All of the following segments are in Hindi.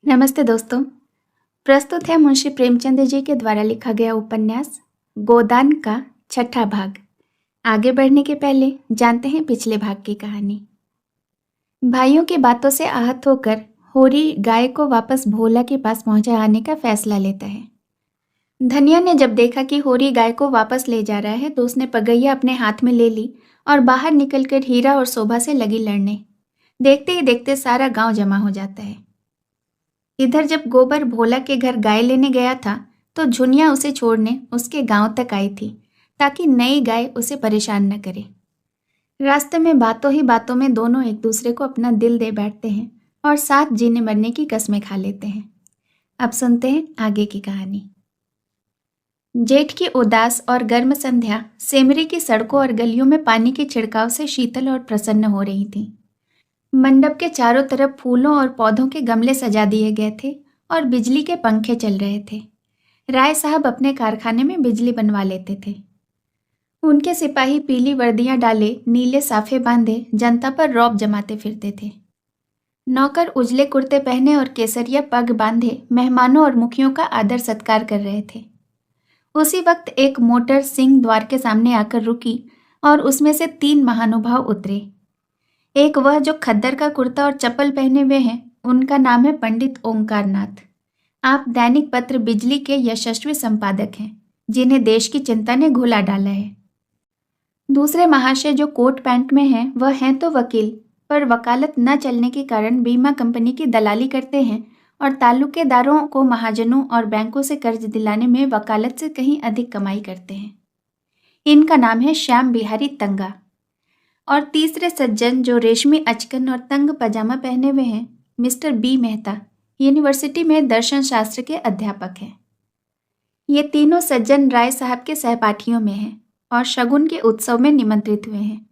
नमस्ते दोस्तों। प्रस्तुत है मुंशी प्रेमचंद जी के द्वारा लिखा गया उपन्यास गोदान का छठा भाग। आगे बढ़ने के पहले जानते हैं पिछले भाग की कहानी। भाइयों की बातों से आहत होकर होरी गाय को वापस भोला के पास पहुंचा आने का फैसला लेता है। धनिया ने जब देखा कि होरी गाय को वापस ले जा रहा है तो उसने पगैया अपने हाथ में ले ली और बाहर निकलकर हीरा और शोभा से लगी लड़ने। देखते ही देखते सारा गांव जमा हो जाता है। इधर जब गोबर भोला के घर गाय लेने गया था तो झुनिया उसे छोड़ने उसके गांव तक आई थी ताकि नई गाय उसे परेशान न करे। रास्ते में बातों ही बातों में दोनों एक दूसरे को अपना दिल दे बैठते हैं और साथ जीने मरने की कस्में खा लेते हैं। अब सुनते हैं आगे की कहानी। जेठ की उदास और गर्म संध्या सेमरी की सड़कों और गलियों में पानी के छिड़काव से शीतल और प्रसन्न हो रही थी। मंडप के चारों तरफ फूलों और पौधों के गमले सजा दिए गए थे और बिजली के पंखे चल रहे थे। राय साहब अपने कारखाने में बिजली बनवा लेते थे। उनके सिपाही पीली वर्दियां डाले, नीले साफे बांधे जनता पर रौब जमाते फिरते थे। नौकर उजले कुर्ते पहने और केसरिया पग बांधे मेहमानों और मुखियों का आदर सत्कार कर रहे थे। उसी वक्त एक मोटर सिंह द्वार के सामने आकर रुकी और उसमें से 3 महानुभाव उतरे। एक वह जो खद्दर का कुर्ता और चप्पल पहने हुए हैं, उनका नाम है पंडित ओंकार नाथ। आप दैनिक पत्र बिजली के यशस्वी संपादक हैं, जिन्हें देश की चिंता ने घुला डाला है। दूसरे महाशय जो कोट पैंट में हैं, वह हैं तो वकील, पर वकालत न चलने के कारण बीमा कंपनी की दलाली करते हैं और तालुकेदारों को महाजनों और बैंकों से कर्ज दिलाने में वकालत से कहीं अधिक कमाई करते हैं। इनका नाम है श्याम बिहारी तंगा। और तीसरे सज्जन जो रेशमी अचकन और तंग पजामा पहने हुए हैं, मिस्टर बी मेहता, यूनिवर्सिटी में दर्शन शास्त्र के अध्यापक हैं। ये तीनों सज्जन राय साहब के सहपाठियों में हैं और शगुन के उत्सव में निमंत्रित हुए हैं।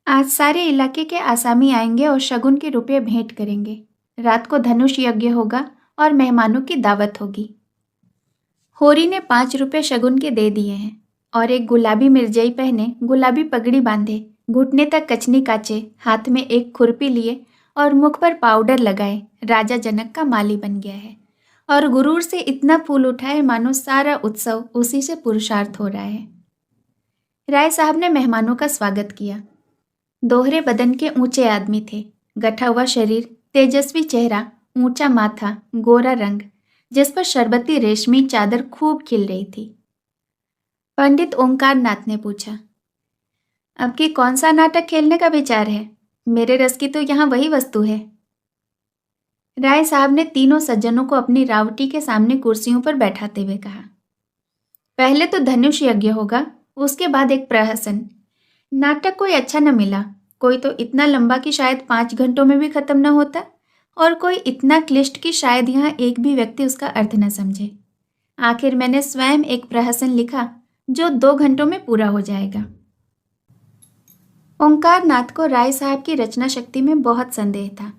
आज सारे इलाके के आसामी आएंगे और शगुन के रुपये भेंट करेंगे। रात को धनुष यज्ञ होगा और मेहमानों की दावत होगी। होरी ने 5 रुपये शगुन के दे दिए हैं और एक गुलाबी मिर्जई पहने, गुलाबी पगड़ी बांधे, घुटने तक कचनी काचे, हाथ में एक खुरपी लिए और मुख पर पाउडर लगाए राजा जनक का माली बन गया है और गुरूर से इतना फूल उठाए मानो सारा उत्सव उसी से पुरुषार्थ हो रहा है। राय साहब ने मेहमानों का स्वागत किया। दोहरे बदन के ऊंचे आदमी थे, गठा हुआ शरीर, तेजस्वी चेहरा, ऊंचा माथा, गोरा रंग, जिस पर शरबती रेशमी चादर खूब खिल रही थी। पंडित ओंकार नाथ ने पूछा, अब की कौन सा नाटक खेलने का विचार है? मेरे रस की तो यहाँ वही वस्तु है। राय साहब ने तीनों सज्जनों को अपनी रावटी के सामने कुर्सियों पर बैठाते हुए कहा, पहले तो धनुष यज्ञ होगा, उसके बाद एक प्रहसन। नाटक कोई अच्छा न मिला, कोई तो इतना लंबा कि शायद 5 घंटों में भी खत्म न होता और कोई इतना क्लिष्ट कि शायद यहाँ एक भी व्यक्ति उसका अर्थ न समझे। आखिर मैंने स्वयं एक प्रहसन लिखा जो 2 घंटों में पूरा हो जाएगा। ओंकार नाथ को राय साहब की रचना शक्ति में बहुत संदेह था।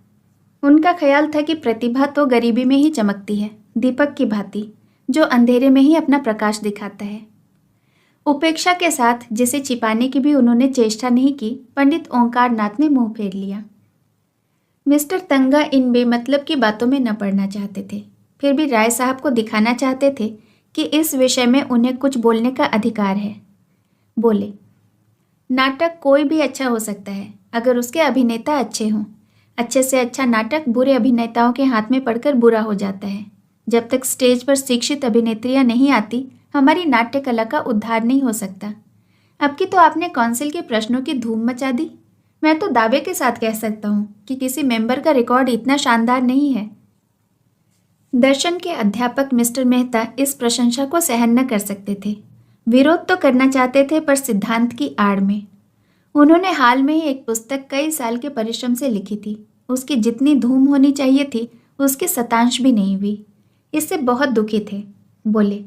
उनका ख्याल था कि प्रतिभा तो गरीबी में ही चमकती है, दीपक की भांति, जो अंधेरे में ही अपना प्रकाश दिखाता है। उपेक्षा के साथ जिसे छिपाने की भी उन्होंने चेष्टा नहीं की, पंडित ओंकार नाथ ने मुंह फेर लिया। मिस्टर तंगा इन बेमतलब की बातों में न पड़ना चाहते थे, फिर भी राय साहब को दिखाना चाहते थे कि इस विषय में उन्हें कुछ बोलने का अधिकार है। बोले, नाटक कोई भी अच्छा हो सकता है अगर उसके अभिनेता अच्छे हों। अच्छे से अच्छा नाटक बुरे अभिनेताओं के हाथ में पड़कर बुरा हो जाता है। जब तक स्टेज पर शिक्षित अभिनेत्रियां नहीं आती, हमारी नाट्य कला का उद्धार नहीं हो सकता। अब की तो आपने काउंसिल के प्रश्नों की धूम मचा दी। मैं तो दावे के साथ कह सकता हूँ कि किसी मेंबर का रिकॉर्ड इतना शानदार नहीं है। दर्शन के अध्यापक मिस्टर मेहता इस प्रशंसा को सहन न कर सकते थे। विरोध तो करना चाहते थे, पर सिद्धांत की आड़ में। उन्होंने हाल में ही एक पुस्तक कई साल के परिश्रम से लिखी थी। उसकी जितनी धूम होनी चाहिए थी, उसकी शतांश भी नहीं हुई। इससे बहुत दुखी थे। बोले,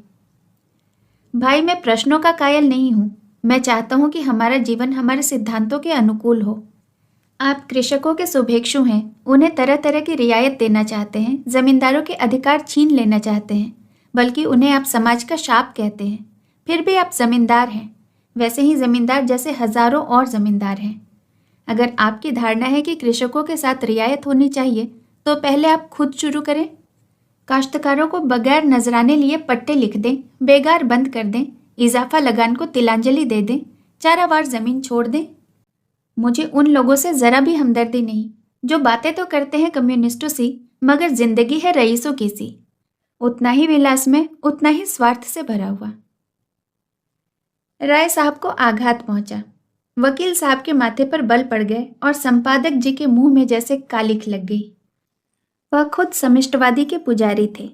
भाई, मैं प्रश्नों का कायल नहीं हूँ। मैं चाहता हूँ कि हमारा जीवन हमारे सिद्धांतों के अनुकूल हो। आप कृषकों के शुभेक्षु हैं, उन्हें तरह तरह की रियायत देना चाहते हैं, जमींदारों के अधिकार छीन लेना चाहते हैं, बल्कि उन्हें आप समाज का शाप कहते हैं। फिर भी आप जमींदार हैं, वैसे ही जमींदार जैसे हजारों और जमींदार हैं। अगर आपकी धारणा है कि कृषकों के साथ रियायत होनी चाहिए, तो पहले आप खुद शुरू करें। काश्तकारों को बगैर नजराने लिए पट्टे लिख दें, बेगार बंद कर दें, इजाफा लगान को तिलांजलि दे दें, चारावार जमीन छोड़ दें। मुझे उन लोगों से जरा भी हमदर्दी नहीं जो बातें तो करते हैं कम्युनिस्टों सी, मगर जिंदगी है रईसों की सी, उतना ही विलास में, उतना ही स्वार्थ से भरा हुआ। राय साहब को आघात पहुंचा। वकील साहब के माथे पर बल पड़ गए और संपादक जी के मुंह में जैसे कालिख लग गई। वह खुद समिष्टवादी के पुजारी थे,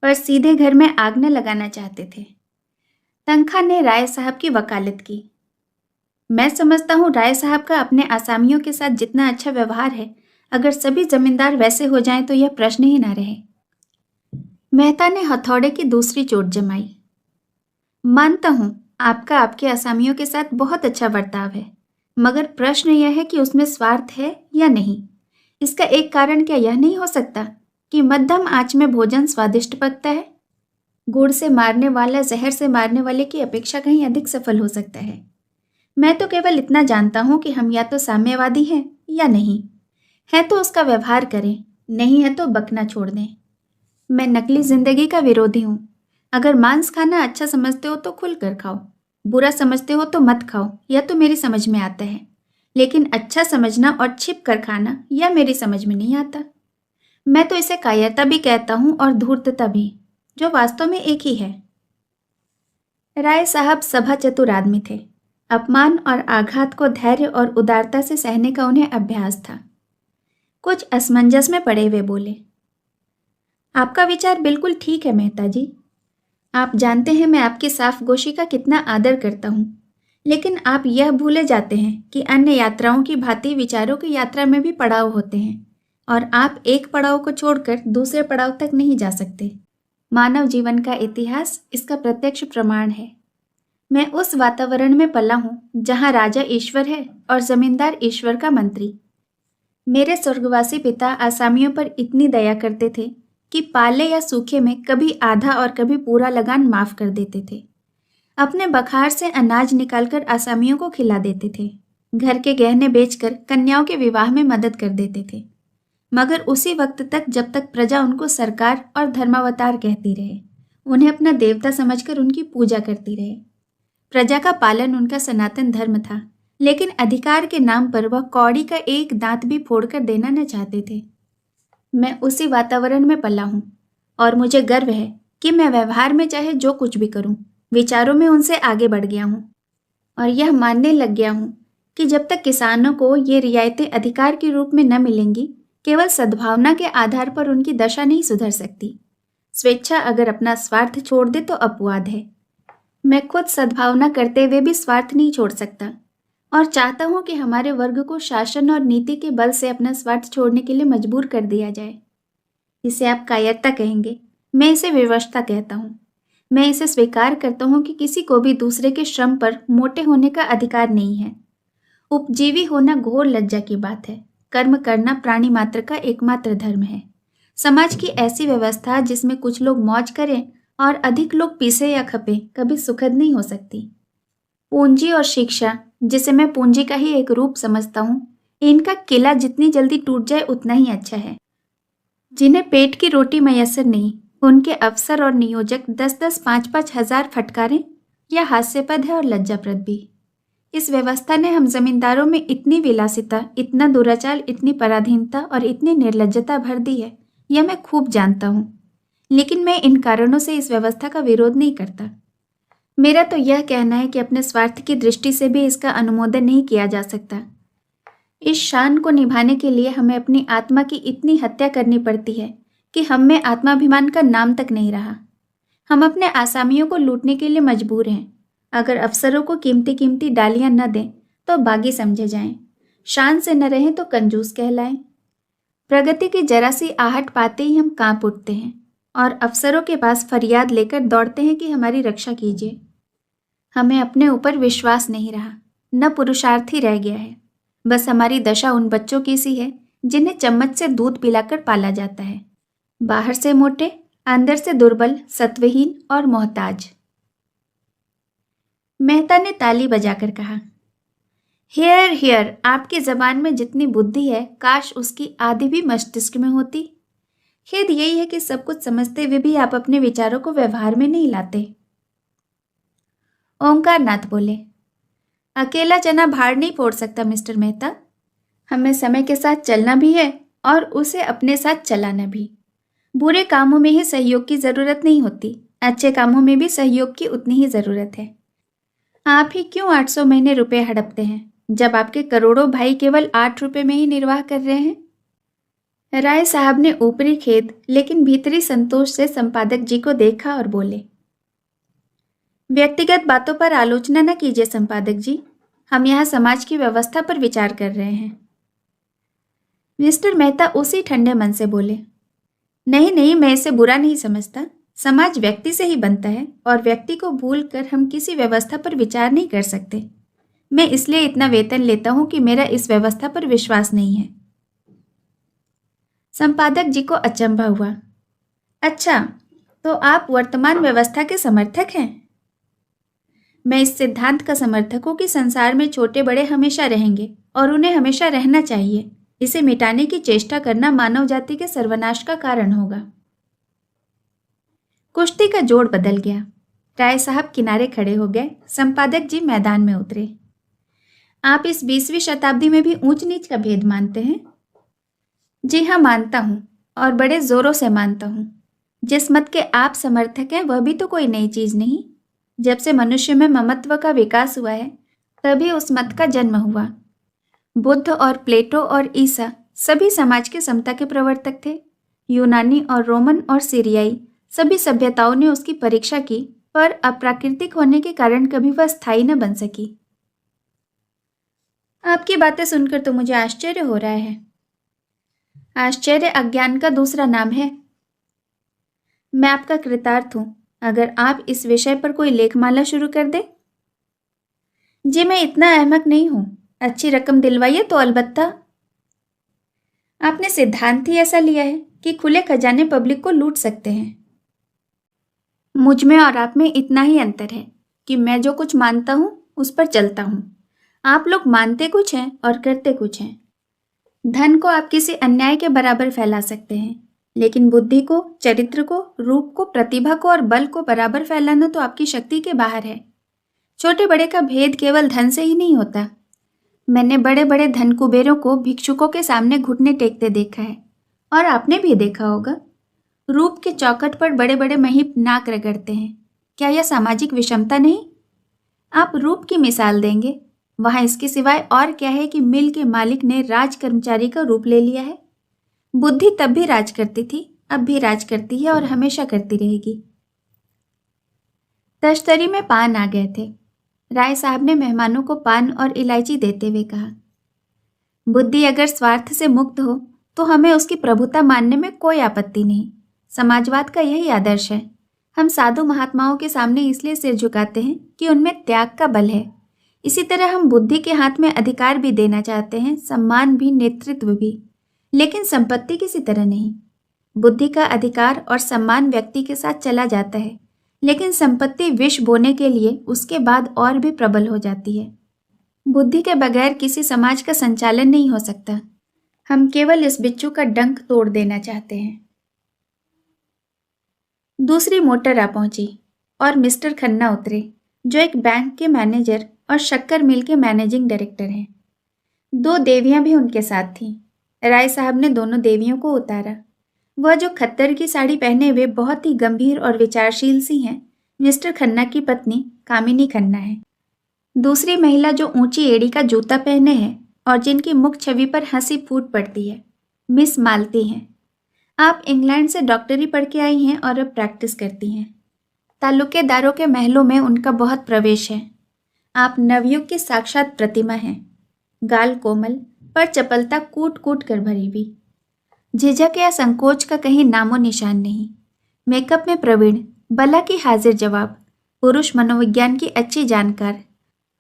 पर सीधे घर में आग न लगाना चाहते थे। तनखा ने राय साहब की वकालत की। मैं समझता हूँ राय साहब का अपने आसामियों के साथ जितना अच्छा व्यवहार है, अगर सभी जमींदार वैसे हो जाएं तो यह प्रश्न ही ना रहे। मेहता ने हथौड़े की दूसरी चोट जमाई। मानता हूँ आपका आपके आसामियों के साथ बहुत अच्छा बर्ताव है, मगर प्रश्न यह है कि उसमें स्वार्थ है या नहीं। इसका एक कारण क्या यह नहीं हो सकता कि मध्यम आंच में भोजन स्वादिष्ट पकता है? गुड़ से मारने वाला जहर से मारने वाले की अपेक्षा कहीं अधिक सफल हो सकता है। मैं तो केवल इतना जानता हूं कि हम या तो साम्यवादी हैं या नहीं। है तो उसका व्यवहार करें, नहीं है तो बकना छोड़ दें। मैं नकली जिंदगी का विरोधी हूं। अगर मांस खाना अच्छा समझते हो तो खुलकर खाओ, बुरा समझते हो तो मत खाओ, यह तो मेरी समझ में आता है। लेकिन अच्छा समझना और छिप कर खाना यह मेरी समझ में नहीं आता। मैं तो इसे कायरता भी कहता हूं और धूर्तता भी, जो वास्तव में एक ही है। राय साहब सभा चतुर आदमी थे। अपमान और आघात को धैर्य और उदारता से सहने का उन्हें अभ्यास था। कुछ असमंजस में पड़े हुए बोले, आपका विचार बिल्कुल ठीक है मेहता जी। आप जानते हैं मैं आपकी साफगोशी का कितना आदर करता हूँ, लेकिन आप यह भूले जाते हैं कि अन्य यात्राओं की भांति विचारों की यात्रा में भी पड़ाव होते हैं, और आप एक पड़ाव को छोड़कर दूसरे पड़ाव तक नहीं जा सकते। मानव जीवन का इतिहास इसका प्रत्यक्ष प्रमाण है। मैं उस वातावरण में पला हूँ जहाँ राजा ईश्वर है और जमींदार ईश्वर का मंत्री। मेरे स्वर्गवासी पिता आसामियों पर इतनी दया करते थे कि पाले या सूखे में कभी आधा और कभी पूरा लगान माफ कर देते थे। अपने बखार से अनाज निकालकर आसामियों को खिला देते थे। घर के गहने बेचकर कन्याओं के विवाह में मदद कर देते थे, मगर उसी वक्त तक जब तक प्रजा उनको सरकार और धर्मावतार कहती रहे, उन्हें अपना देवता समझकर उनकी पूजा करती रहे। प्रजा का पालन उनका सनातन धर्म था, लेकिन अधिकार के नाम पर वह कौड़ी का एक दांत भी फोड़कर देना न चाहते थे। मैं उसी वातावरण में पला हूँ और मुझे गर्व है कि मैं व्यवहार में चाहे जो कुछ भी करूँ, विचारों में उनसे आगे बढ़ गया हूँ और यह मानने लग गया हूँ कि जब तक किसानों को ये रियायतें अधिकार के रूप में न मिलेंगी, केवल सद्भावना के आधार पर उनकी दशा नहीं सुधर सकती। स्वेच्छा अगर अपना स्वार्थ छोड़ दे तो अपवाद है। मैं खुद सद्भावना करते हुए भी स्वार्थ नहीं छोड़ सकता और चाहता हूं कि हमारे वर्ग को शासन और नीति के बल से अपना स्वार्थ छोड़ने के लिए मजबूर कर दिया जाए। इसे आप कायरता कहेंगे, मैं इसे विवशता कहता हूं। मैं इसे स्वीकार करता हूं कि किसी को भी दूसरे के श्रम पर मोटे होने का अधिकार नहीं है। उपजीवी होना घोर लज्जा की बात है। कर्म करना प्राणी मात्र का एकमात्र धर्म है। समाज की ऐसी व्यवस्था जिसमें कुछ लोग मौज करें और अधिक लोग पीसे या खपे, कभी सुखद नहीं हो सकती। पूंजी और शिक्षा, जिसे मैं पूंजी का ही एक रूप समझता हूँ, इनका किला जितनी जल्दी टूट जाए उतना ही अच्छा है। जिन्हें पेट की रोटी मयसर नहीं, उनके अफसर और नियोजक 10-10, 5-5 हजार फटकारें, यह हास्यपद है और लज्जाप्रद भी। इस व्यवस्था ने हम जमींदारों में इतनी विलासिता, इतना दुराचार, इतनी पराधीनता और इतनी निर्लज्जता भर दी है, यह मैं खूब जानता हूँ। लेकिन मैं इन कारणों से इस व्यवस्था का विरोध नहीं करता। मेरा तो यह कहना है कि अपने स्वार्थ की दृष्टि से भी इसका अनुमोदन नहीं किया जा सकता। इस शान को निभाने के लिए हमें अपनी आत्मा की इतनी हत्या करनी पड़ती है कि हम में आत्माभिमान का नाम तक नहीं रहा। हम अपने आसामियों को लूटने के लिए मजबूर हैं। अगर अफसरों को कीमती कीमती डालियां न दें तो बागी समझे जाएं, शान से न रहें तो कंजूस कहलाएं। प्रगति की जरा सी आहट पाते ही हम कांप उठते हैं और अफसरों के पास फरियाद लेकर दौड़ते हैं कि हमारी रक्षा कीजिए। हमें अपने ऊपर विश्वास नहीं रहा, न पुरुषार्थ ही रह गया है। बस हमारी दशा उन बच्चों की सी है जिन्हें चम्मच से दूध पिलाकर पाला जाता है, बाहर से मोटे, अंदर से दुर्बल, सत्वहीन और मोहताज। मेहता ने ताली बजाकर कहा, हियर हियर, आपकी जबान में जितनी बुद्धि है काश उसकी आधी भी मस्तिष्क में होती। खेद यही है कि सब कुछ समझते हुए भी आप अपने विचारों को व्यवहार में नहीं लाते। ओंकार नाथ बोले, अकेला चना भाड़ नहीं फोड़ सकता मिस्टर मेहता। हमें समय के साथ चलना भी है और उसे अपने साथ चलाना भी। बुरे कामों में ही सहयोग की जरूरत नहीं होती, अच्छे कामों में भी सहयोग की उतनी ही जरूरत है। आप ही क्यों 800 महीने रुपए हड़पते हैं जब आपके करोड़ों भाई केवल 8 रुपए में ही निर्वाह कर रहे हैं। राय साहब ने ऊपरी खेद लेकिन भीतरी संतोष से संपादक जी को देखा और बोले, व्यक्तिगत बातों पर आलोचना न कीजिए संपादक जी, हम यहाँ समाज की व्यवस्था पर विचार कर रहे हैं। मिस्टर मेहता उसी ठंडे मन से बोले, नहीं नहीं, मैं इसे बुरा नहीं समझता। समाज व्यक्ति से ही बनता है और व्यक्ति को भूल कर हम किसी व्यवस्था पर विचार नहीं कर सकते। मैं इसलिए इतना वेतन लेता हूं कि मेरा इस व्यवस्था पर विश्वास नहीं है। संपादक जी को अचंभा हुआ। अच्छा, तो आप वर्तमान व्यवस्था के समर्थक हैं? मैं इस सिद्धांत का समर्थक हूं कि संसार में छोटे बड़े हमेशा रहेंगे और उन्हें हमेशा रहना चाहिए। इसे मिटाने की चेष्टा करना मानव जाति के सर्वनाश का कारण होगा। कुश्ती का जोड़ बदल गया। राय साहब किनारे खड़े हो गए, संपादक जी मैदान में उतरे। आप इस 20वीं शताब्दी में भी ऊंच नीच का भेद मानते हैं? जी हाँ, मानता हूं और बड़े जोरों से मानता हूं। जिस मत के आप समर्थक हैं वह भी तो कोई नई चीज नहीं। जब से मनुष्य में ममत्व का विकास हुआ है तभी उस मत का जन्म हुआ। बुद्ध और प्लेटो और ईसा सभी समाज के समता के प्रवर्तक थे। यूनानी और रोमन और सीरियाई सभी सभ्यताओं ने उसकी परीक्षा की, पर अप्राकृतिक होने के कारण कभी वह स्थायी न बन सकी। आपकी बातें सुनकर तो मुझे आश्चर्य हो रहा है। आश्चर्य अज्ञान का दूसरा नाम है। मैं आपका कृतार्थ हूं अगर आप इस विषय पर कोई लेखमाला शुरू कर दे। जी, मैं इतना अहमक नहीं हूं। अच्छी रकम दिलवाइए तो अलबत्ता। आपने सिद्धांत ही ऐसा लिया है कि खुले खजाने पब्लिक को लूट सकते हैं। मुझ में और आप में इतना ही अंतर है कि मैं जो कुछ मानता हूं उस पर चलता हूं। आप लोग मानते कुछ हैं और करते कुछ हैं। धन को आप किसी अन्याय के बराबर फैला सकते हैं, लेकिन बुद्धि को, चरित्र को, रूप को, प्रतिभा को और बल को बराबर फैलाना तो आपकी शक्ति के बाहर है। छोटे बड़े का भेद केवल धन से ही नहीं होता। मैंने बड़े बड़े धन कुबेरों को भिक्षुकों के सामने घुटने टेकते देखा है, और आपने भी देखा होगा। रूप के चौखट पर बड़े बड़े महीप नाक रगड़ते हैं। क्या यह सामाजिक विषमता नहीं? आप रूप की मिसाल देंगे, वहां इसके सिवाय और क्या है कि मिल के मालिक ने राज कर्मचारी का रूप ले लिया है। बुद्धि तब भी राज करती थी, अब भी राज करती है और हमेशा करती रहेगी। तश्तरी में पान आ गए थे। राय साहब ने मेहमानों को पान और इलायची देते हुए कहा, बुद्धि अगर स्वार्थ से मुक्त हो तो हमें उसकी प्रभुता मानने में कोई आपत्ति नहीं। समाजवाद का यही आदर्श है। हम साधु महात्माओं के सामने इसलिए सिर झुकाते हैं कि उनमें त्याग का बल है। इसी तरह हम बुद्धि के हाथ में अधिकार भी देना चाहते हैं, सम्मान भी, नेतृत्व भी, लेकिन संपत्ति किसी तरह नहीं। बुद्धि का अधिकार और सम्मान व्यक्ति के साथ चला जाता है, लेकिन संपत्ति विष बोने के लिए उसके बाद और भी प्रबल हो जाती है। बुद्धि के बगैर किसी समाज का संचालन नहीं हो सकता। हम केवल इस बिच्छू का डंक तोड़ देना चाहते हैं। दूसरी मोटर आ पहुंची और मिस्टर खन्ना उतरे, जो एक बैंक के मैनेजर और शक्कर मिल के मैनेजिंग डायरेक्टर हैं। 2 देवियां भी उनके साथ थीं। राय साहब ने दोनों देवियों को उतारा। वह जो खद्दर की साड़ी पहने हुए बहुत ही गंभीर और विचारशील सी हैं, मिस्टर खन्ना की पत्नी कामिनी खन्ना है। दूसरी महिला जो ऊंची एड़ी का जूता पहने है और जिनकी मुख छवि पर हंसी फूट पड़ती है, मिस मालती हैं। आप इंग्लैंड से डॉक्टरी पढ़ के आई हैं और अब प्रैक्टिस करती हैं। तालुकेदारों के महलों में उनका बहुत प्रवेश है। आप नवयुग की साक्षात प्रतिमा हैं। गाल कोमल, पर चपलता कूट कूट कर भरी हुई। झिझक या संकोच का कहीं नामो निशान नहीं। मेकअप में प्रवीण, बला की हाजिर जवाब, पुरुष मनोविज्ञान की अच्छी जानकार,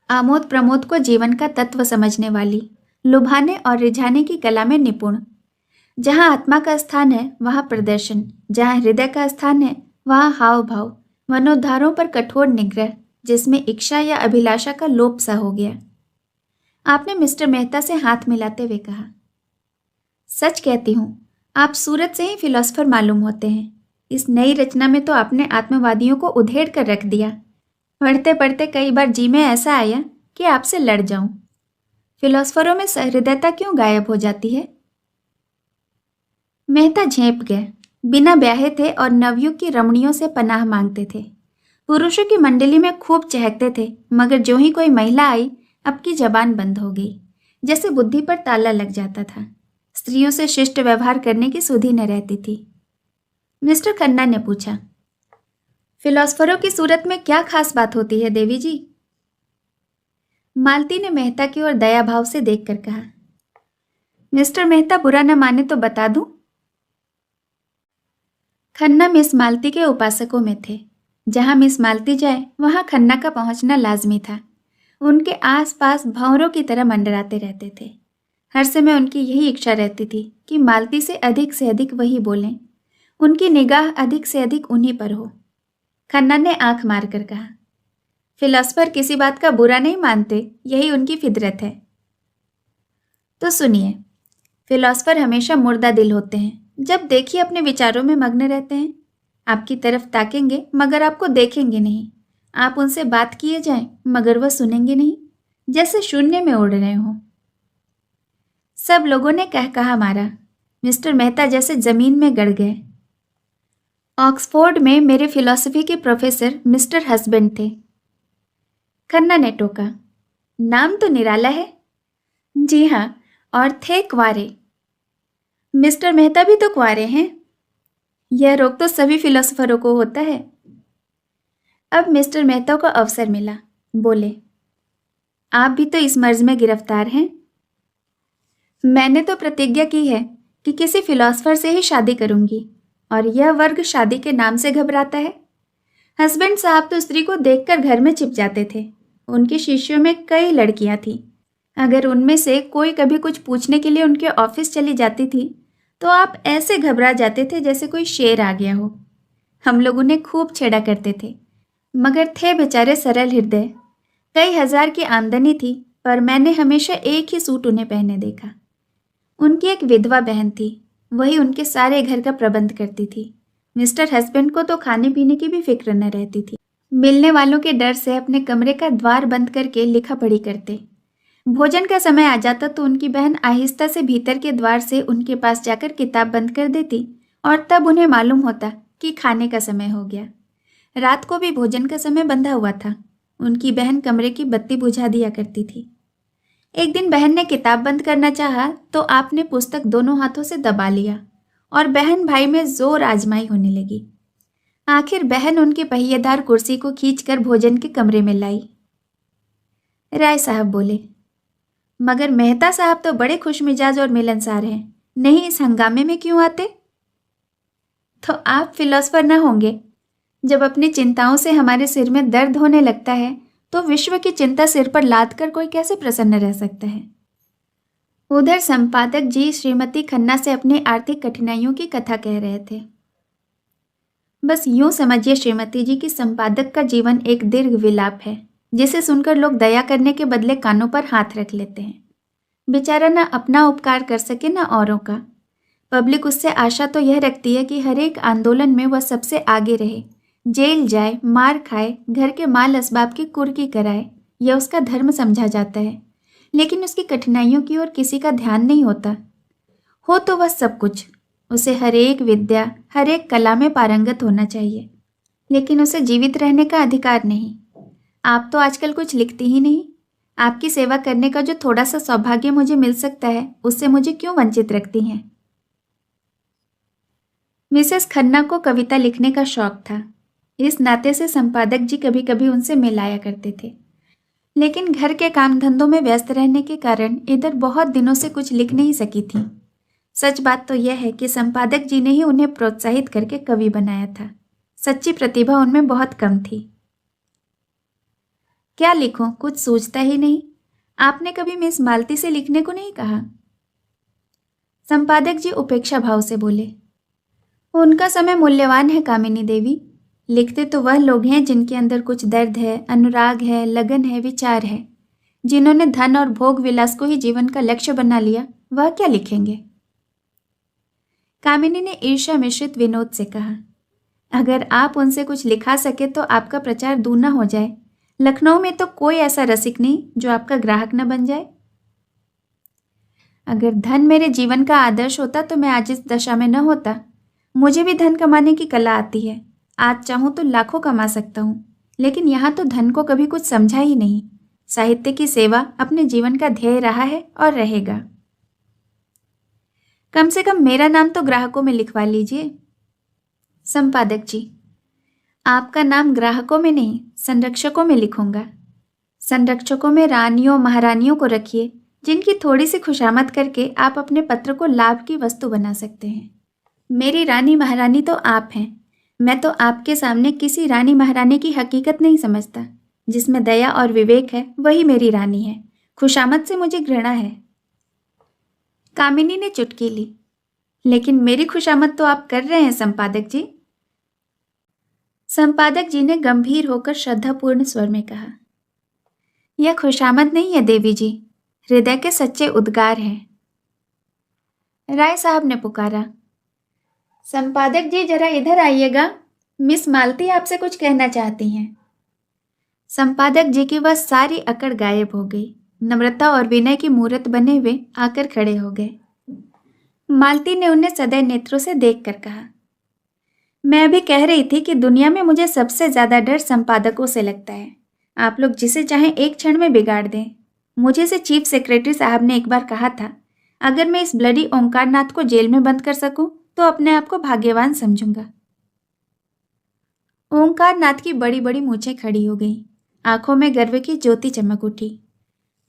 आमोद प्रमोद को जीवन का तत्व समझने वाली, लुभाने और रिझाने की कला में निपुण। जहाँ आत्मा का स्थान है वहाँ प्रदर्शन, जहाँ हृदय का स्थान है वहाँ हाव भाव, मनोधारों पर कठोर निग्रह, जिसमें इच्छा या अभिलाषा का लोप सा हो गया। आपने मिस्टर मेहता से हाथ मिलाते हुए कहा। सच कहती हूँ, आप सूरत से ही फिलोसफर मालूम होते हैं। इस नई रचना में तो आपने आत्मवादियों को उधेड़ कर रख दिया। पढ़ते पढ़ते कई बार जी में ऐसा आया कि आपसे लड़ जाऊं। फिलोसफरों में सहृदयता क्यों गायब हो जाती है? मेहता झेंप गए। बिना ब्याहे थे और नवयुग की रमणियों से पनाह मांगते थे। पुरुषों की मंडली में खूब चहकते थे, मगर जो ही कोई महिला आई अब की जबान बंद हो गई, जैसे बुद्धि पर ताला लग जाता था। स्त्रियों से शिष्ट व्यवहार करने की सुधि न रहती थी। मिस्टर खन्ना ने पूछा, फिलोसफरों की सूरत में क्या खास बात होती है देवी जी? मालती ने मेहता की ओर दया भाव से देखकर कहा, मिस्टर मेहता बुरा न माने तो बता दूं? खन्ना मिस मालती के उपासकों में थे। जहां मिस मालती जाए वहां खन्ना का पहुंचना लाजमी था। उनके आसपास भंवरों की तरह मंडराते रहते थे। हर समय उनकी यही इच्छा रहती थी कि मालती से अधिक वही बोलें, उनकी निगाह अधिक से अधिक उन्हीं पर हो। खन्ना ने आंख मारकर कहा, फिलोसफर किसी बात का बुरा नहीं मानते, यही उनकी फितरत है। तो सुनिए, फिलोसफर हमेशा मुर्दा दिल होते हैं। जब देखिए अपने विचारों में मग्न रहते हैं। आपकी तरफ ताकेंगे मगर आपको देखेंगे नहीं। आप उनसे बात किए जाएं मगर वह सुनेंगे नहीं, जैसे शून्य में उड़ रहे हों। सब लोगों ने कह कहा मारा। मिस्टर मेहता जैसे जमीन में गड़ गए। ऑक्सफोर्ड में मेरे फिलॉसफी के प्रोफेसर मिस्टर हस्बैंड थे। खन्ना ने टोका, नाम तो निराला है। जी हाँ, और थे कुंवारे। मिस्टर मेहता भी तो कुंवारे हैं। यह रोग तो सभी फिलोसफरों को होता है। अब मिस्टर मेहता को अवसर मिला। बोले, आप भी तो इस मर्ज में गिरफ्तार हैं। मैंने तो प्रतिज्ञा की है कि किसी फिलोसफर से ही शादी करूंगी, और यह वर्ग शादी के नाम से घबराता है। हस्बैंड साहब तो स्त्री को देखकर घर में छिप जाते थे। उनकी शिष्यों में कई लड़कियां थीं। अगर उनमें से कोई कभी कुछ पूछने के लिए उनके ऑफिस चली जाती थी तो आप ऐसे घबरा जाते थे जैसे कोई शेर आ गया हो। हम लोग उन्हें खूब छेड़ा करते थे, मगर थे बेचारे सरल हृदय। कई हजार की आमदनी थी, पर मैंने हमेशा एक ही सूट उन्हें पहने देखा। उनकी एक विधवा बहन थी, वही उनके सारे घर का प्रबंध करती थी। मिस्टर हस्बैंड को तो खाने पीने की भी फिक्र न रहती थी। मिलने वालों के डर से अपने कमरे का द्वार बंद करके लिखा पढ़ी करते। भोजन का समय आ जाता तो उनकी बहन आहिस्ता से भीतर के द्वार से उनके पास जाकर किताब बंद कर देती, और तब उन्हें मालूम होता कि खाने का समय हो गया। रात को भी भोजन का समय बंधा हुआ था। उनकी बहन कमरे की बत्ती बुझा दिया करती थी। एक दिन बहन ने किताब बंद करना चाहा तो आपने पुस्तक दोनों हाथों से दबा लिया और बहन भाई में जोर आजमाई होने लगी। आखिर बहन उनकी पहिएदार कुर्सी को खींचकर भोजन के कमरे में लाई। राय साहब बोले, मगर मेहता साहब तो बड़े खुशमिजाज और मिलनसार हैं, नहीं इस हंगामे में क्यों आते? तो आप फिलोसफर न होंगे। जब अपनी चिंताओं से हमारे सिर में दर्द होने लगता है तो विश्व की चिंता सिर पर लाद कर कोई कैसे प्रसन्न रह सकता है? उधर संपादक जी श्रीमती खन्ना से अपनी आर्थिक कठिनाइयों की कथा कह रहे थे। बस यूं समझिए श्रीमती जी कि संपादक का जीवन एक दीर्घ विलाप है, जिसे सुनकर लोग दया करने के बदले कानों पर हाथ रख लेते हैं। बेचारा न अपना उपकार कर सके न औरों का। पब्लिक उससे आशा तो यह रखती है कि हर एक आंदोलन में वह सबसे आगे रहे, जेल जाए, मार खाए, घर के माल असबाब की कुर्की कराए। यह उसका धर्म समझा जाता है, लेकिन उसकी कठिनाइयों की ओर किसी का ध्यान नहीं होता। हो तो वह सब कुछ, उसे हर एक विद्या, हर एक कला में पारंगत होना चाहिए, लेकिन उसे जीवित रहने का अधिकार नहीं। आप तो आजकल कुछ लिखती ही नहीं। आपकी सेवा करने का जो थोड़ा सा सौभाग्य मुझे मिल सकता है, उससे मुझे क्यों वंचित रखती हैं? मिसेस खन्ना को कविता लिखने का शौक था। इस नाते से संपादक जी कभी कभी उनसे मिलाया करते थे, लेकिन घर के काम धंधों में व्यस्त रहने के कारण इधर बहुत दिनों से कुछ लिख नहीं सकी थी। सच बात तो यह है कि संपादक जी ने ही उन्हें प्रोत्साहित करके कवि बनाया था। सच्ची प्रतिभा उनमें बहुत कम थी। क्या लिखूं, कुछ सोचता ही नहीं। आपने कभी मिस मालती से लिखने को नहीं कहा? संपादक जी उपेक्षा भाव से बोले, उनका समय मूल्यवान है कामिनी देवी। लिखते तो वह लोग हैं जिनके अंदर कुछ दर्द है, अनुराग है, लगन है, विचार है। जिन्होंने धन और भोग विलास को ही जीवन का लक्ष्य बना लिया, वह क्या लिखेंगे? कामिनी ने ईर्ष्या मिश्रित विनोद से कहा, अगर आप उनसे कुछ लिखा सके तो आपका प्रचार दूना हो जाए। लखनऊ में तो कोई ऐसा रसिक नहीं जो आपका ग्राहक न बन जाए। अगर धन मेरे जीवन का आदर्श होता तो मैं आज इस दशा में न होता। मुझे भी धन कमाने की कला आती है। आज चाहूं तो लाखों कमा सकता हूं, लेकिन यहाँ तो धन को कभी कुछ समझा ही नहीं। साहित्य की सेवा अपने जीवन का ध्येय रहा है और रहेगा। कम से कम मेरा नाम तो ग्राहकों में लिखवा लीजिए। संपादक जी, आपका नाम ग्राहकों में नहीं, संरक्षकों में लिखूंगा। संरक्षकों में रानियों महारानियों को रखिए, जिनकी थोड़ी सी खुशामद करके आप अपने पत्र को लाभ की वस्तु बना सकते हैं। मेरी रानी महारानी तो आप हैं। मैं तो आपके सामने किसी रानी महारानी की हकीकत नहीं समझता। जिसमें दया और विवेक है वही मेरी रानी है। खुशामद से मुझे घृणा है। कामिनी ने चुटकी ली। लेकिन मेरी खुशामद तो आप कर रहे हैं संपादक जी। संपादक जी ने गंभीर होकर श्रद्धापूर्ण स्वर में कहा, यह खुशामद नहीं है देवी जी, हृदय के सच्चे उद्गार हैं। राय साहब ने पुकारा, संपादक जी जरा इधर आइएगा, मिस मालती आपसे कुछ कहना चाहती हैं। संपादक जी की वह सारी अकड़ गायब हो गई। नम्रता और विनय की मूर्त बने हुए आकर खड़े हो गए। मालती ने उन्हें सदैव नेत्रों से देखकर कहा, मैं अभी कह रही थी कि दुनिया में मुझे सबसे ज्यादा डर संपादकों से लगता है। आप लोग जिसे चाहें एक क्षण में बिगाड़ दें। मुझे से चीफ सेक्रेटरी साहब ने एक बार कहा था, अगर मैं इस ब्लडी ओंकार नाथ को जेल में बंद कर सकूं तो अपने आप को भाग्यवान समझूंगा। ओंकार नाथ की बड़ी बड़ी मूछें खड़ी हो गईं। आंखों में गर्व की ज्योति चमक उठी।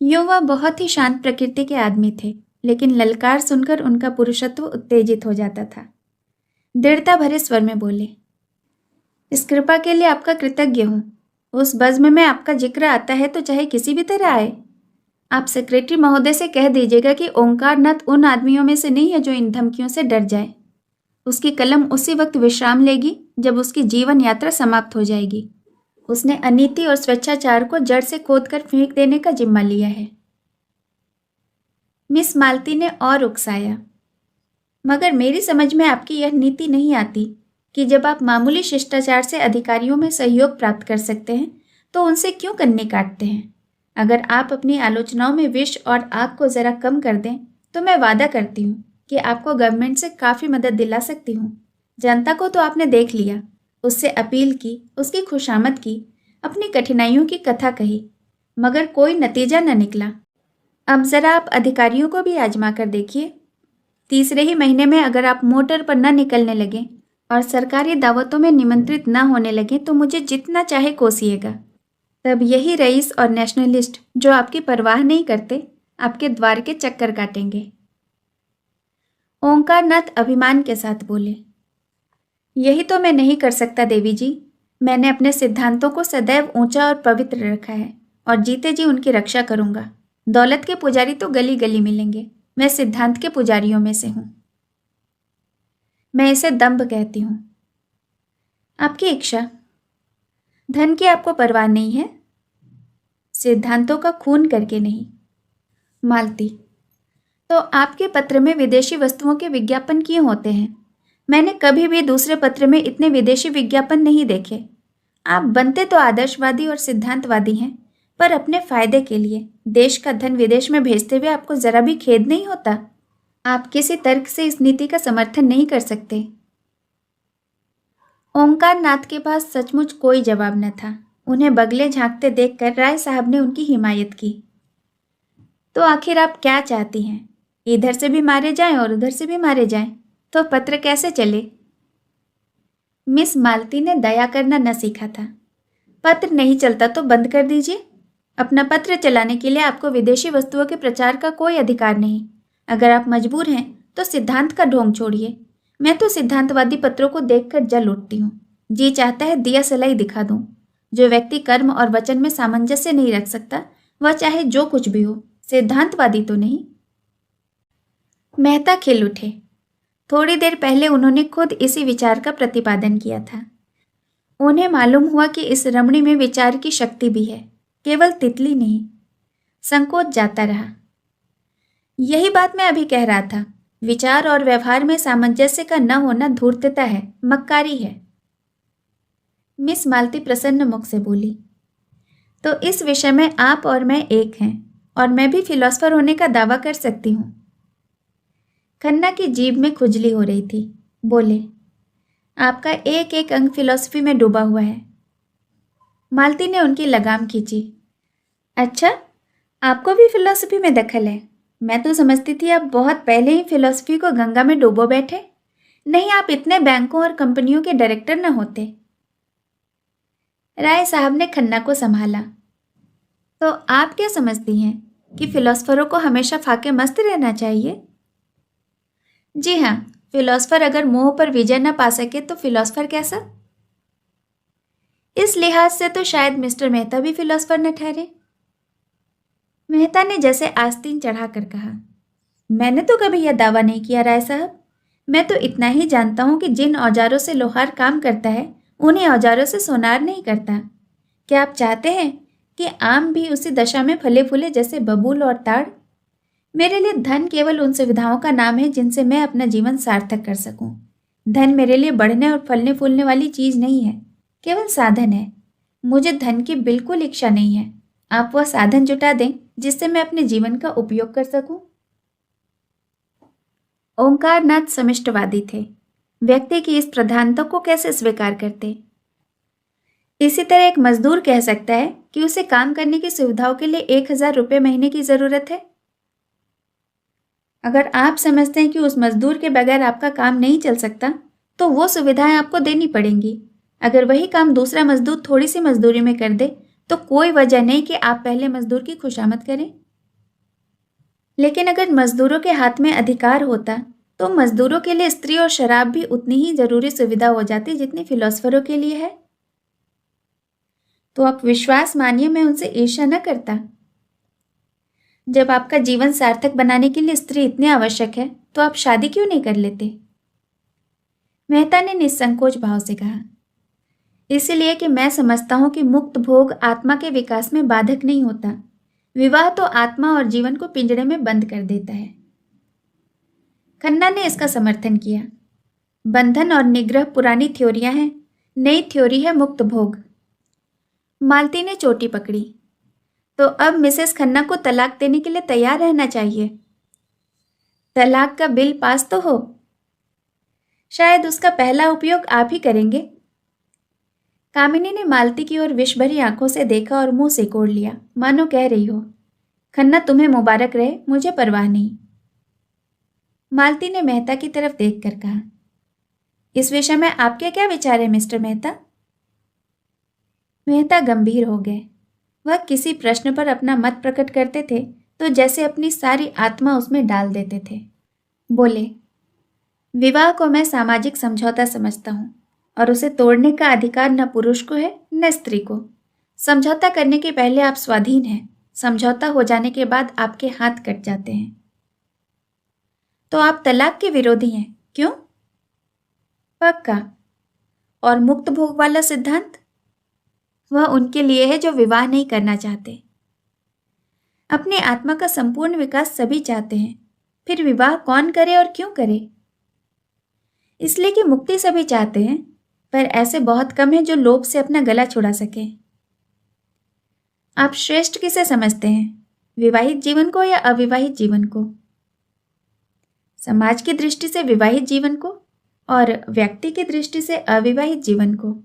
यूं वह बहुत ही शांत प्रकृति के आदमी थे, लेकिन ललकार सुनकर उनका पुरुषत्व उत्तेजित हो जाता था। दृढ़ता भरे स्वर में बोले, इस कृपा के लिए आपका कृतज्ञ हूं। उस बज़्म में आपका जिक्र आता है तो चाहे किसी भी तरह आए। आप सेक्रेटरी महोदय से कह दीजिएगा कि ओंकार नाथ उन आदमियों में से नहीं है जो इन धमकियों से डर जाए। उसकी कलम उसी वक्त विश्राम लेगी जब उसकी जीवन यात्रा समाप्त हो जाएगी। उसने अनीति और स्वेच्छाचार को जड़ से खोदकर फेंक देने का जिम्मा लिया है। मिस मालती ने और उकसाया, मगर मेरी समझ में आपकी यह नीति नहीं आती कि जब आप मामूली शिष्टाचार से अधिकारियों में सहयोग प्राप्त कर सकते हैं तो उनसे क्यों कन्नी काटते हैं। अगर आप अपनी आलोचनाओं में विष और आग को जरा कम कर दें तो मैं वादा करती हूँ कि आपको गवर्नमेंट से काफ़ी मदद दिला सकती हूँ। जनता को तो आपने देख लिया, उससे अपील की, उसकी खुशामद की, अपनी कठिनाइयों की कथा कही, मगर कोई नतीजा न निकला। अब ज़रा आप अधिकारियों को भी आजमा कर देखिए। तीसरे ही महीने में अगर आप मोटर पर न निकलने लगें और सरकारी दावतों में निमंत्रित न होने लगें तो मुझे जितना चाहे कोसिएगा। तब यही रईस और नेशनलिस्ट जो आपकी परवाह नहीं करते आपके द्वार के चक्कर काटेंगे। ओंकार नाथ अभिमान के साथ बोले, यही तो मैं नहीं कर सकता देवी जी। मैंने अपने सिद्धांतों को सदैव ऊंचा और पवित्र रखा है और जीते जी उनकी रक्षा करूंगा। दौलत के पुजारी तो गली गली मिलेंगे, मैं सिद्धांत के पुजारियों में से हूं। मैं इसे दंभ कहती हूं। आपकी इच्छा, धन की आपको परवाह नहीं है, सिद्धांतों का खून करके नहीं। मालती, तो आपके पत्र में विदेशी वस्तुओं के विज्ञापन क्यों होते हैं? मैंने कभी भी दूसरे पत्र में इतने विदेशी विज्ञापन नहीं देखे। आप बनते तो आदर्शवादी और सिद्धांतवादी हैं, पर अपने फायदे के लिए देश का धन विदेश में भेजते हुए आपको जरा भी खेद नहीं होता? आप किसी तर्क से इस नीति का समर्थन नहीं कर सकते। ओंकार नाथ के पास सचमुच कोई जवाब न था। उन्हें बगले झांकते देखकर राय साहब ने उनकी हिमायत की। तो आखिर आप क्या चाहती हैं? इधर से भी मारे जाएं और उधर से भी मारे जाएं, तो पत्र कैसे चले? मिस मालती ने दया करना न सीखा था। पत्र नहीं चलता तो बंद कर दीजिए। अपना पत्र चलाने के लिए आपको विदेशी वस्तुओं के प्रचार का कोई अधिकार नहीं। अगर आप मजबूर हैं तो सिद्धांत का ढोंग छोड़िए। मैं तो सिद्धांतवादी पत्रों को देखकर जल उठती हूँ। जी चाहता है दिया सलाई दिखा दूँ। जो व्यक्ति कर्म और वचन में सामंजस्य नहीं रख सकता, वह चाहे जो कुछ भी हो, सिद्धांतवादी तो नहीं। मेहता खिल उठे। थोड़ी देर पहले उन्होंने खुद इसी विचार का प्रतिपादन किया था। उन्हें मालूम हुआ कि इस रमणी में विचार की शक्ति भी है, केवल तितली नहीं। संकोच जाता रहा। यही बात मैं अभी कह रहा था, विचार और व्यवहार में सामंजस्य का न होना धूर्तता है, मक्कारी है। मिस मालती प्रसन्न मुख से बोली, तो इस विषय में आप और मैं एक हैं, और मैं भी फिलोसफर होने का दावा कर सकती हूँ। खन्ना की जीभ में खुजली हो रही थी। बोले, आपका एक एक अंग फिलॉसफी में डूबा हुआ है। मालती ने उनकी लगाम खींची। अच्छा, आपको भी फिलॉसफी में दखल है? मैं तो समझती थी आप बहुत पहले ही फिलॉसफी को गंगा में डुबो बैठे। नहीं, आप इतने बैंकों और कंपनियों के डायरेक्टर न होते। राय साहब ने खन्ना को संभाला। तो आप क्या समझती हैं कि फिलॉसफरों को हमेशा फाके मस्त रहना चाहिए? जी हाँ, फिलॉसफर अगर मोह पर विजय न पा सके तो फिलॉसफर कैसा? इस लिहाज से तो शायद मिस्टर मेहता भी फिलॉसफर न ठहरे। मेहता ने जैसे आस्तीन चढ़ाकर कहा, मैंने तो कभी यह दावा नहीं किया राय साहब। मैं तो इतना ही जानता हूं कि जिन औजारों से लोहार काम करता है, उन्हीं औजारों से सोनार नहीं करता। क्या आप चाहते हैं कि आम भी उसी दशा में फले फूले जैसे बबूल और ताड़? मेरे लिए धन केवल उन सुविधाओं का नाम है जिनसे मैं अपना जीवन सार्थक कर सकूं। धन मेरे लिए बढ़ने और फलने फूलने वाली चीज नहीं है, केवल साधन है। मुझे धन की बिल्कुल इच्छा नहीं है। आप वह साधन जुटा दें जिससे मैं अपने जीवन का उपयोग कर सकूं। ओंकारनाथ समिष्टवादी थे। व्यक्ति की इस प्रधानता को कैसे स्वीकार करते? इसी तरह एक मजदूर कह सकता है कि उसे काम करने की सुविधाओं के लिए 1,000 रुपये महीने की जरूरत है। अगर आप समझते हैं कि उस मजदूर के बगैर आपका काम नहीं चल सकता, तो वो सुविधाएं आपको देनी पड़ेंगी। अगर वही काम दूसरा मजदूर थोड़ी सी मजदूरी में कर दे, तो कोई वजह नहीं कि आप पहले मजदूर की खुशामद करें। लेकिन अगर मजदूरों के हाथ में अधिकार होता, तो मजदूरों के लिए स्त्री और शराब भी उतनी ही जरूरी सुविधा हो जाती जितनी फिलोसफरों के लिए है। तो आप विश्वास मानिए, मैं उनसे ईर्ष्या न करता। जब आपका जीवन सार्थक बनाने के लिए स्त्री इतनी आवश्यक है, तो आप शादी क्यों नहीं कर लेते? मेहता ने निसंकोच भाव से कहा, इसलिए कि मैं समझता हूं कि मुक्त भोग आत्मा के विकास में बाधक नहीं होता। विवाह तो आत्मा और जीवन को पिंजड़े में बंद कर देता है। खन्ना ने इसका समर्थन किया। बंधन और निग्रह पुरानी थ्योरियां हैं, नई थ्योरी है मुक्त भोग। मालती ने चोटी पकड़ी। तो अब मिसेस खन्ना को तलाक देने के लिए तैयार रहना चाहिए। तलाक का बिल पास तो हो, शायद उसका पहला उपयोग आप ही करेंगे। कामिनी ने मालती की ओर विष भरी आंखों से देखा और मुंह सिकोड़ लिया, मानो कह रही हो, खन्ना तुम्हें मुबारक रहे, मुझे परवाह नहीं। मालती ने मेहता की तरफ देखकर कहा, इस विषय में आपके क्या विचार है मिस्टर मेहता? मेहता गंभीर हो गए। वह किसी प्रश्न पर अपना मत प्रकट करते थे तो जैसे अपनी सारी आत्मा उसमें डाल देते थे। बोले, विवाह को मैं सामाजिक समझौता समझता हूँ, और उसे तोड़ने का अधिकार न पुरुष को है न स्त्री को। समझौता करने के पहले आप स्वाधीन हैं, समझौता हो जाने के बाद आपके हाथ कट जाते हैं। तो आप तलाक के विरोधी हैं, क्यों? पक्का। और मुक्त भोग वाला सिद्धांत? वह उनके लिए है जो विवाह नहीं करना चाहते। अपने आत्मा का संपूर्ण विकास सभी चाहते हैं, फिर विवाह कौन करे और क्यों करे? इसलिए कि मुक्ति सभी चाहते हैं, पर ऐसे बहुत कम हैं जो लोभ से अपना गला छुड़ा सके। आप श्रेष्ठ किसे समझते हैं, विवाहित जीवन को या अविवाहित जीवन को? समाज की दृष्टि से विवाहित जीवन को, और व्यक्ति की दृष्टि से अविवाहित जीवन को।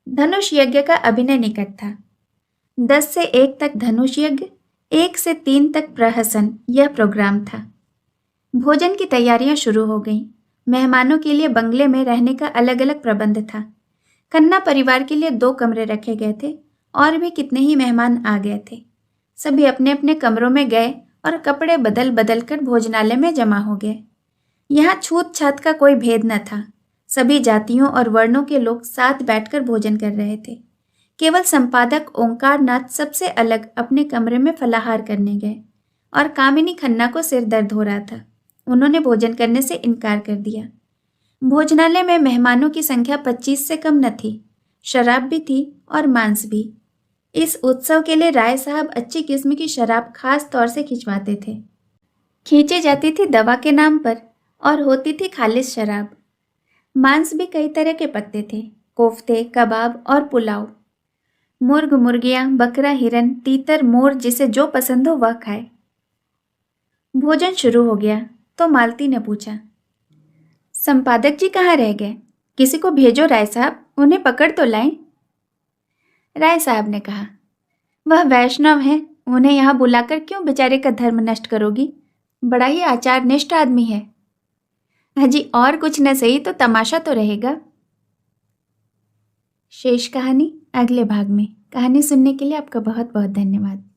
धनुष यज्ञ का अभिनय निकट था। 10 से 1 तक धनुष यज्ञ, 1 से 3 तक प्रहसन, यह प्रोग्राम था। भोजन की तैयारियां शुरू हो गईं। मेहमानों के लिए बंगले में रहने का अलग अलग प्रबंध था। खन्ना परिवार के लिए 2 कमरे रखे गए थे, और भी कितने ही मेहमान आ गए थे। सभी अपने अपने कमरों में गए और कपड़े बदल बदल कर भोजनालय में जमा हो गए। यहाँ छूत छात का कोई भेद न था। सभी जातियों और वर्णों के लोग साथ बैठकर भोजन कर रहे थे। केवल संपादक ओंकारनाथ सबसे अलग अपने कमरे में फलाहार करने गए, और कामिनी खन्ना को सिर दर्द हो रहा था। उन्होंने भोजन करने से इनकार कर दिया। भोजनालय में मेहमानों की संख्या 25 से कम न थी। शराब भी थी और मांस भी। इस उत्सव के लिए राय साहब अच्छी किस्म की शराब खास तौर से खिंचवाते थे। खींची जाती थी दवा के नाम पर और होती थी खालिस शराब। मांस भी कई तरह के पकते थे, कोफ्ते, कबाब और पुलाव। मुर्ग, मुर्गियां, बकरा, हिरन, तीतर, मोर, जिसे जो पसंद हो वह खाए। भोजन शुरू हो गया तो मालती ने पूछा, संपादक जी कहाँ रह गए? किसी को भेजो राय साहब, उन्हें पकड़ तो लाएं। राय साहब ने कहा, वह वैष्णव हैं, उन्हें यहाँ बुलाकर क्यों बेचारे का धर्म नष्ट करोगी? बड़ा ही आचार निष्ठ आदमी है। हाजी, और कुछ न सही तो तमाशा तो रहेगा। शेष कहानी अगले भाग में। कहानी सुनने के लिए आपका बहुत बहुत धन्यवाद।